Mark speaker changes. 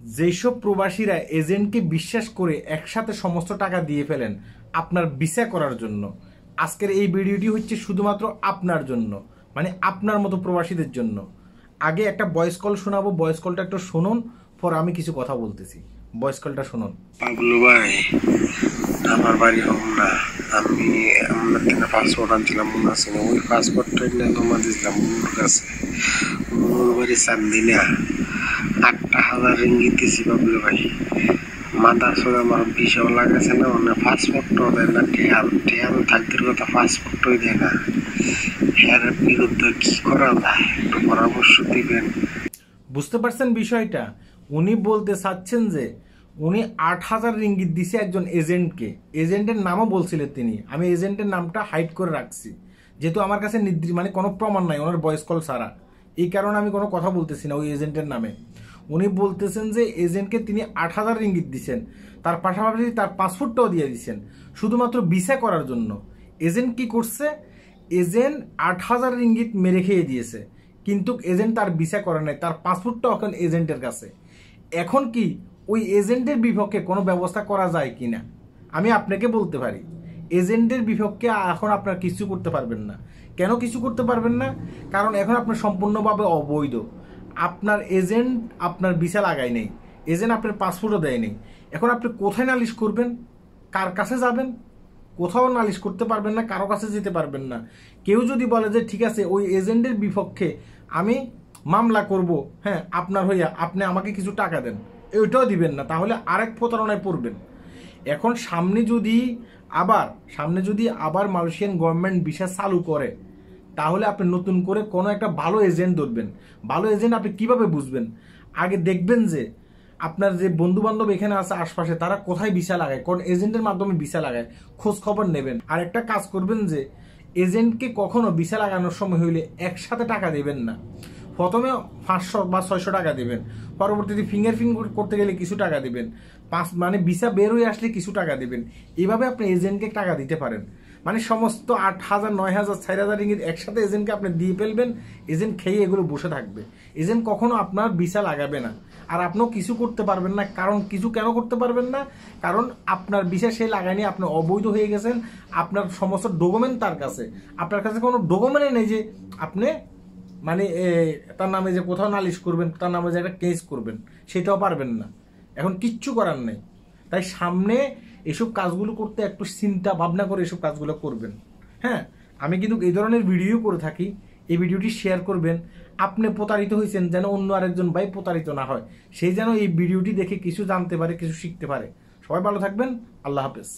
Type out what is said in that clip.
Speaker 1: যেসব প্রবাসীরা এজেন্টকে বিশ্বাস করে একসাথে সমস্ত টাকা দিয়ে ফেলেন আপনার ভিসা করার জন্য, আজকের এই ভিডিওটি হচ্ছে শুধুমাত্র আপনার জন্য, মানে আপনার মতো প্রবাসীদের জন্য। আগে একটা ভয়েস কল শোনাবো, ভয়েস কলটা একটু শুনুন, পর আমি কিছু কথা বলতেছি। ভয়েস কলটা শুনুন।
Speaker 2: পাগলু ভাই, আমার বাড়ি হোমনা। আমি আমার থেকে পাসপোর্ট আনছিলাম মনে আছে, ওই পাসপোর্টটা নিয়ে জমা দিয়েছিলাম মুনুর কাছে। মুনুর বাড়ি চান্দিনা। 8,000 রিঙ্গিত দিয়েছি পাগলু ভাই। মাথার সঙ্গে আমার বিষও লাগাছে না, মানে পাসপোর্টটাও দেয় না, টেয়ার থাকতে কথা পাসপোর্টই দেয় না। এর বিরুদ্ধে কি করা যায় একটু পরামর্শ দিবেন।
Speaker 1: বুঝতে পারছেন বিষয়টা? উনি বলতে চাচ্ছেন যে উনি 8,000 রিঙ্গিত দিছে একজন এজেন্টকে। এজেন্টের নামও বলছিলেন তিনি, আমি এজেন্টের নামটা হাইড করে রাখছি যেহেতু আমার কাছে মানে কোনো প্রমাণ নাই ওনার ভয়েস কল ছাড়া, এই কারণে আমি কোনো কথা বলতেছি না ওই এজেন্টের নামে। উনি বলতেছেন যে এজেন্টকে তিনি 8,000 রিঙ্গিত দিচ্ছেন, তার পাশাপাশি তার পাসপোর্টটাও দিয়ে দিচ্ছেন শুধুমাত্র ভিসা করার জন্য। এজেন্ট কি করছে? এজেন্ট 8,000 রিঙ্গিত মেরে খেয়ে দিয়েছে, কিন্তু এজেন্ট তার ভিসা করে নাই, তার পাসপোর্টটাও এখন এজেন্টের কাছে। এখন কি ওই এজেন্টের বিপক্ষে কোনো ব্যবস্থা করা যায় কিনা আমি আপনাকে বলতে পারি। এজেন্টের বিপক্ষে এখন আপনার কিছু করতে পারবেন না। কেন কিছু করতে পারবেন না? কারণ এখন আপনার সম্পূর্ণভাবে অবৈধ। আপনার এজেন্ট আপনার ভিসা লাগায় নেই, এজেন্ট আপনার পাসপোর্টও দেয় নেই। এখন আপনি কোথায় নালিশ করবেন? কার কাছে যাবেন? কোথাও নালিশ করতে পারবেন না, কারো কাছে যেতে পারবেন না। কেউ যদি বলে যে ঠিক আছে ওই এজেন্টের বিপক্ষে আমি মামলা করব, হ্যাঁ আপনার হইয়া, আপনি আমাকে কিছু টাকা দেন, ওইটাও দিবেন না, তাহলে আরেক প্রতারণায় পড়বেন। এখন সামনে যদি আবার মালয়েশিয়ান গভর্নমেন্ট ভিসা চালু করে, তাহলে আপনি নতুন করে কোনো একটা ভালো এজেন্ট ধরবেন। ভালো এজেন্ট আপনি কিভাবে বুঝবেন? আগে দেখবেন যে আপনার যে বন্ধু বান্ধব এখানে আছে আশপাশে, তারা কোথায় ভিসা লাগায়, কোন এজেন্টের মাধ্যমে ভিসা লাগায়, খোঁজ খবর নেবেন। আর একটা কাজ করবেন যে এজেন্টকে কখনো ভিসা লাগানোর সময় হইলে একসাথে টাকা দেবেন না। প্রথমে 500 বা 600 টাকা দেবেন, পরবর্তীতে ফিঙ্গার করতে গেলে কিছু টাকা দেবেন, মানে ভিসা বের হয়ে আসলে কিছু টাকা দেবেন। এইভাবে আপনি এজেন্টকে টাকা দিতে পারেন। মানে সমস্ত 8,000, 9,000, 4,000 রিঙ্গিত একসাথে এজেন্টকে আপনি দিয়ে ফেলবেন, এজেন্ট খেয়ে এগুলো বসে থাকবে। এজেন্ট কখনো আপনার ভিসা লাগাবে না, আর আপনিও কিছু করতে পারবেন না। কারণ কিছু কেন করতে পারবেন না? কারণ আপনার ভিসা সে লাগায়নি, আপনি অবৈধ হয়ে গেছেন। আপনার সমস্ত ডকুমেন্ট তার কাছে, আপনার কাছে কোনো ডকুমেন্টই নেই যে আপনি মানে তার নামে যে কোথাও নালিশ করবেন, তার নামে যে একটা কেস করবেন, সেটাও পারবেন না। এখন কিচ্ছু করার নেই। তাই সামনে এসব কাজগুলো করতে একটু চিন্তা ভাবনা করে এসব কাজগুলো করবেন। হ্যাঁ, আমি কিন্তু এই ধরনের ভিডিও করে থাকি, এই ভিডিওটি শেয়ার করবেন। আপনি প্রতারিত হয়েছেন যেন অন্য আরেকজন ভাই প্রতারিত না হয়, সেই যেন এই ভিডিওটি দেখে কিছু জানতে পারে, কিছু শিখতে পারে। সবাই ভালো থাকবেন, আল্লাহ হাফেজ।